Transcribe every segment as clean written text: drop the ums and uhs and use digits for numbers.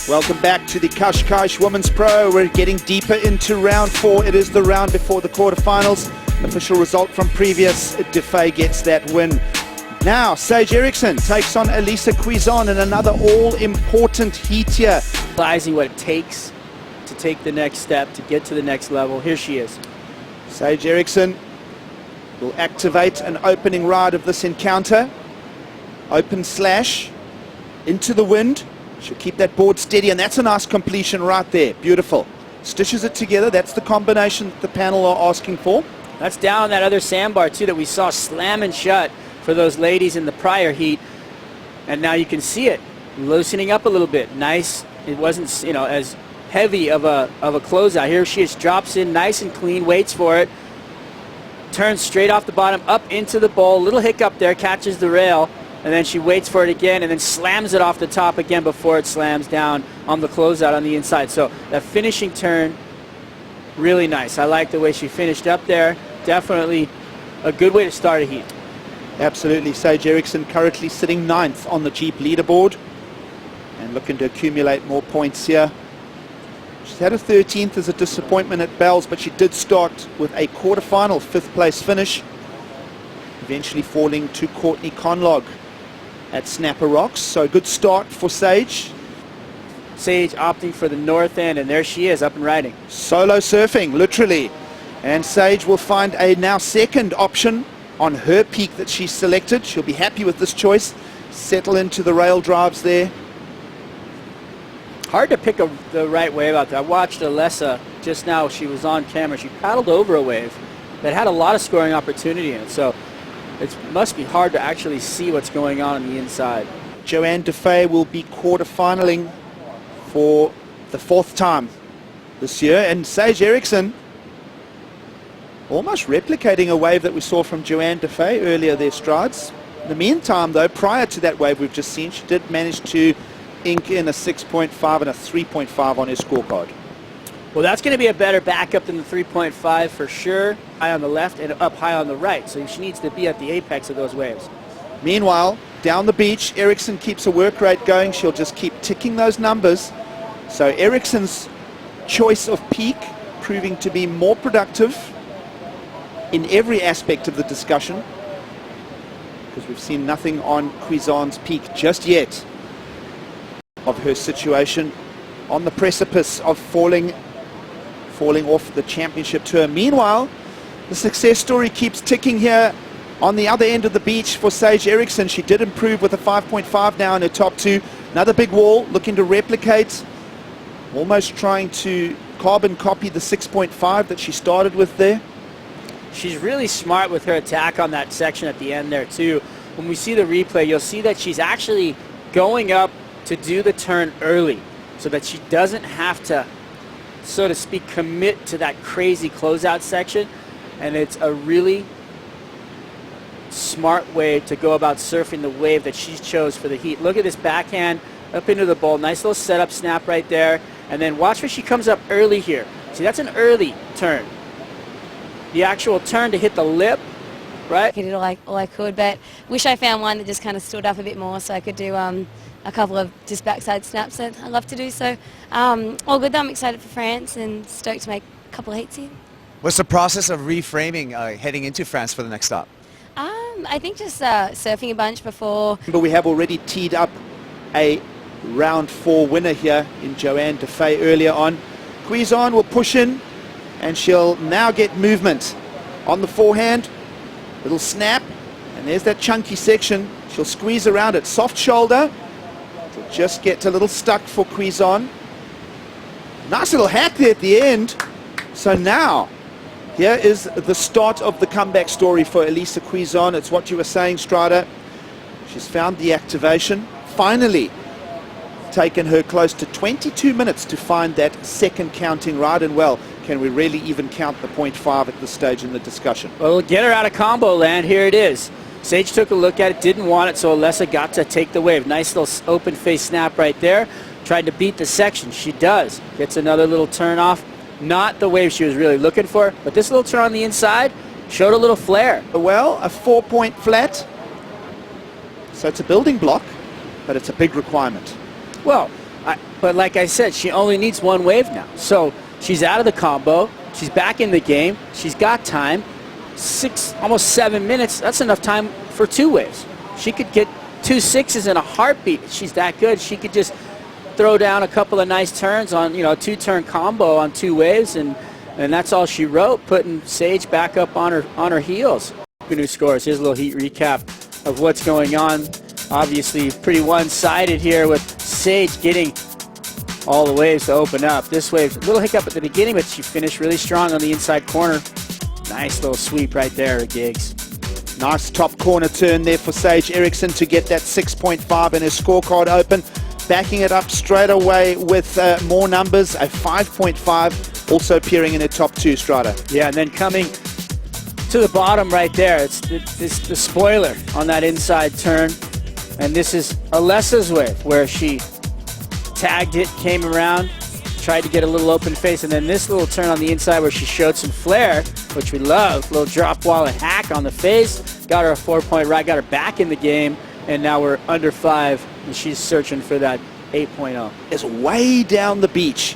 Welcome back to the Cascais Women's Pro. We're getting deeper into round 4. It is the round before the quarterfinals. An official result from previous. Defay gets that win. Now, Sage Erickson takes on Alessa Quizon in another all-important heat here. Realizing what it takes to take the next step, to get to the next level. Here she is. Sage Erickson will activate an opening ride of this encounter. Open slash into the wind. She'll keep that board steady, and that's a nice completion right there. Beautiful. Stitches it together. That's the combination that the panel are asking for. That's down that other sandbar, too, that we saw slamming shut for those ladies in the prior heat. And now you can see it loosening up a little bit. Nice. It wasn't, you know, as heavy of a closeout. Here she is, drops in nice and clean, waits for it. Turns straight off the bottom, up into the bowl. Little hiccup there, catches the rail. And then she waits for it again and then slams it off the top again before it slams down on the closeout on the inside. So that finishing turn, really nice. I like the way she finished up there. Definitely a good way to start a heat. Absolutely. Sage Erickson currently sitting 9th on the Jeep leaderboard and looking to accumulate more points here. She's had a 13th as a disappointment at Bells, but she did start with a quarterfinal 5th place finish, eventually falling to Courtney Conlog at Snapper Rocks. So a good start for Sage. Sage opting for the north end, and there she is, up and riding. Solo surfing, literally. And Sage will find a now second option on her peak that she's selected. She'll be happy with this choice. Settle into the rail drives there. Hard to pick the right wave out there. I watched Alessa just now. She was on camera. She paddled over a wave that had a lot of scoring opportunity in it. So it must be hard to actually see what's going on the inside. Joanne Defay will be quarterfinaling for the 4th time this year. And Sage Erickson almost replicating a wave that we saw from Joanne Defay earlier, their strides. In the meantime, though, prior to that wave we've just seen, she did manage to ink in a 6.5 and a 3.5 on her scorecard. Well, that's going to be a better backup than the 3.5 for sure. High on the left and up high on the right. So she needs to be at the apex of those waves. Meanwhile, down the beach, Erickson keeps a work rate going. She'll just keep ticking those numbers. So Erickson's choice of peak proving to be more productive in every aspect of the discussion, because we've seen nothing on Quizon's peak just yet of her situation on the precipice of falling off the championship tour. Meanwhile, the success story keeps ticking here on the other end of the beach for Sage Erickson. She did improve with a 5.5 now in her top 2. Another big wall, looking to replicate, almost trying to carbon copy the 6.5 that she started with there. She's really smart with her attack on that section at the end there too. When we see the replay, you'll see that she's actually going up to do the turn early so that she doesn't have to, so to speak, commit to that crazy closeout section. And it's a really smart way to go about surfing the wave that she chose for the heat. Look at this backhand up into the bowl. Nice little setup snap right there. And then watch where she comes up early here. See, that's an early turn. The actual turn to hit the lip, right? I did all I could, but wish I found one that just kind of stood up a bit more so I could do a couple of just backside snaps that I love to do. So all good though. I'm excited for France and stoked to make a couple of heats here. What's the process of reframing heading into France for the next stop? I think just surfing a bunch before. But we have already teed up a round 4 winner here in Joanne Defay earlier on. Quizon will push in, and she'll now get movement on the forehand. Little snap, and there's that chunky section. She'll squeeze around it. Soft shoulder. It'll just get a little stuck for Quizon. Nice little hack there at the end. So now, here is the start of the comeback story for Alessa Quizon. It's what you were saying, Strada. She's found the activation. Finally taken her close to 22 minutes to find that second counting ride. And well, can we really even count the 0.5 at this stage in the discussion? Well, get her out of combo land. Here it is. Sage took a look at it, didn't want it, so Alessa got to take the wave. Nice little open face snap right there. Tried to beat the section. She does. Gets another little turn off. Not the wave she was really looking for, but this little turn on the inside showed a little flair. Well, a 4-point flat. So it's a building block, but it's a big requirement. Well, But like I said, she only needs one wave now. So she's out of the combo. She's back in the game. She's got time. Almost 7 minutes. That's enough time for 2 waves. She could get 2 6s in a heartbeat. She's that good. She could just throw down a couple of nice turns on, a 2-turn combo on 2 waves, and that's all she wrote, putting Sage back up on her heels. New scores. Here's a little heat recap of what's going on. Obviously, pretty one-sided here with Sage getting all the waves to open up. This wave, a little hiccup at the beginning, but she finished really strong on the inside corner. Nice little sweep right there, Giggs. Nice top corner turn there for Sage Erickson to get that 6.5 in her scorecard open. Backing it up straight away with more numbers, a 5.5, also appearing in her top 2, Strada. Yeah, and then coming to the bottom right there, it's the spoiler on that inside turn. And this is Alessa's wave, where she tagged it, came around, tried to get a little open face, and then this little turn on the inside where she showed some flair, which we love. Little drop wall and hack on the face. Got her a 4-point right, got her back in the game, and now we're under 5, and she's searching for that 8.0. It's way down the beach.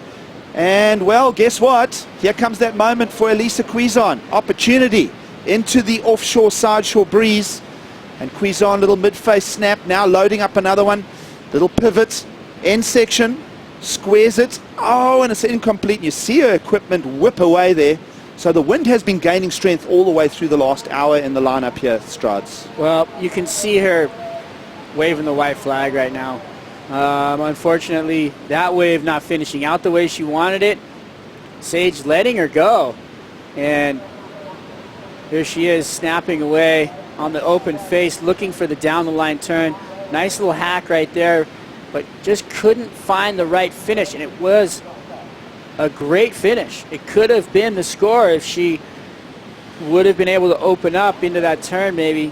And, well, guess what? Here comes that moment for Alessa Quizon. Opportunity into the offshore sideshore breeze. And Quizon, little mid-face snap, now loading up another one. Little pivot, end section, squares it. Oh, and it's incomplete. You see her equipment whip away there. So the wind has been gaining strength all the way through the last hour in the lineup here, Strads. Well, you can see her waving the white flag right now. Unfortunately, that wave not finishing out the way she wanted it. Sage letting her go. And here she is snapping away on the open face, looking for the down-the-line turn. Nice little hack right there, but just couldn't find the right finish. And it was a great finish. It could have been the score if she would have been able to open up into that turn maybe.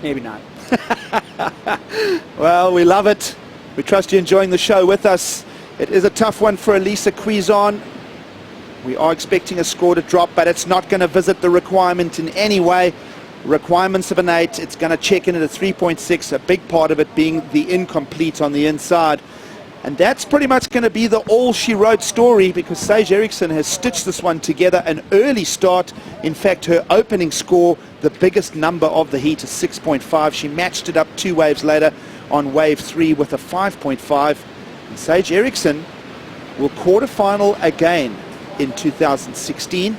Maybe not. Well, we love it. We trust you're enjoying the show with us. It is a tough one for Alessa Quizon. We are expecting a score to drop, but it's not going to visit the requirement in any way. Requirements of an 8. It's going to check in at a 3.6, a big part of it being the incomplete on the inside. And that's pretty much going to be the all-she-wrote story, because Sage Erickson has stitched this one together. An early start. In fact, her opening score, the biggest number of the heat, is 6.5. She matched it up 2 waves later on wave 3 with a 5.5. And Sage Erickson will quarterfinal again in 2016.